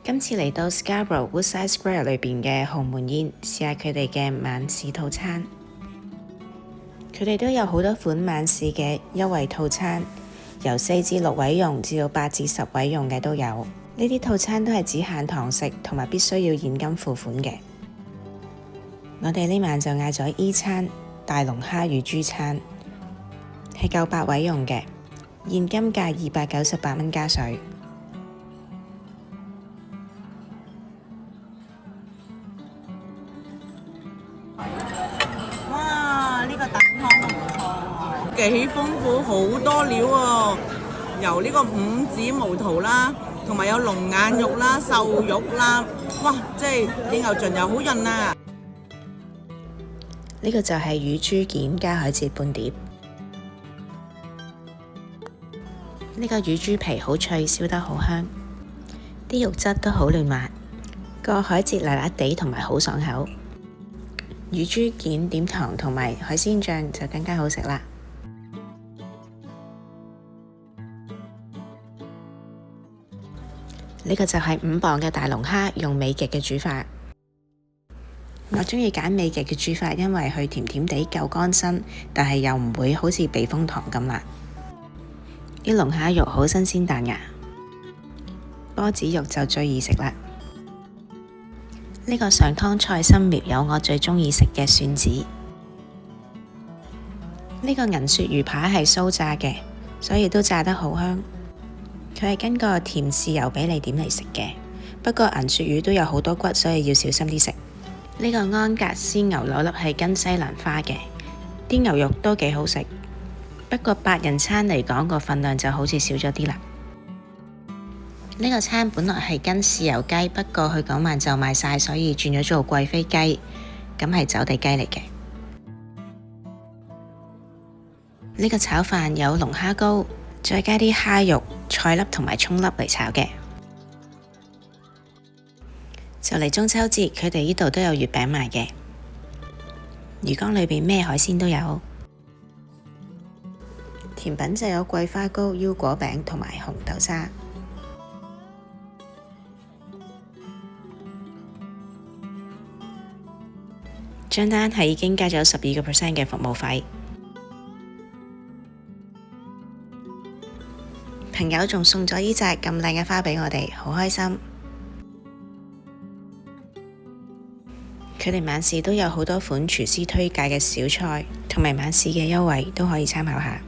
今次嚟到 Scarborough Woodside Square 裏邊嘅鴻門宴，試下佢哋嘅晚市套餐。佢哋都有好多款晚市嘅優惠套餐，由4至6位用至到8至10位用嘅都有。呢啲套餐都係只限堂食，同埋必須要現金付款嘅。我哋呢晚就嗌咗 E 餐大龍蝦乳豬餐，係夠8位用嘅，現金價298蚊加稅。哇！呢個蛋湯都唔錯喎，幾豐富，好多料喎。由呢個五指毛肚啦，同埋有龍眼肉啦、瘦肉啦，哇！即係應有盡有，好潤啊！呢個就係乳豬件加海蜇半碟。呢個乳豬皮好脆，燒得好香，啲肉質都好嫩滑，個海蜇辣辣地同埋好爽口。乳豬件點糖同埋海鮮醬就更加好食啦。呢個就係5磅嘅大龍蝦，用美極嘅煮法。我鍾意揀美極嘅煮法，因為佢甜甜地夠乾身，但係又唔會好似避風塘咁辣。啲龍蝦肉好新鮮彈牙，波子肉就最易食啦。呢個上湯菜心苗有我最鍾意食嘅蒜子。呢個銀鱈魚扒係酥炸嘅，所以都炸得好香。佢係跟個甜豉油俾你點嚟食嘅，不過銀鱈魚都有好多骨，所以要小心啲食。呢個安格斯牛柳粒係跟西蘭花嘅，啲牛肉都幾好食，不過8人餐嚟講個份量就好似少咗啲啦。呢個餐本來係跟豉油雞，不過佢嗰晚就賣晒，所以轉咗做貴妃雞，咁係走地雞嚟嘅。呢個炒飯有龍蝦膏，再加啲蝦肉、菜粒同埋葱粒嚟炒嘅。就嚟中秋節，佢哋呢度都有月餅賣嘅，魚缸裏邊咩海鮮都有。甜品就有桂花糕、腰果餅同埋紅豆沙。張單係已經加咗12% 嘅服務費。朋友仲送咗呢隻咁靚嘅花俾我哋，好開心。佢哋晚市都有好多款廚師推介嘅小菜，同埋晚市嘅優惠都可以參考下。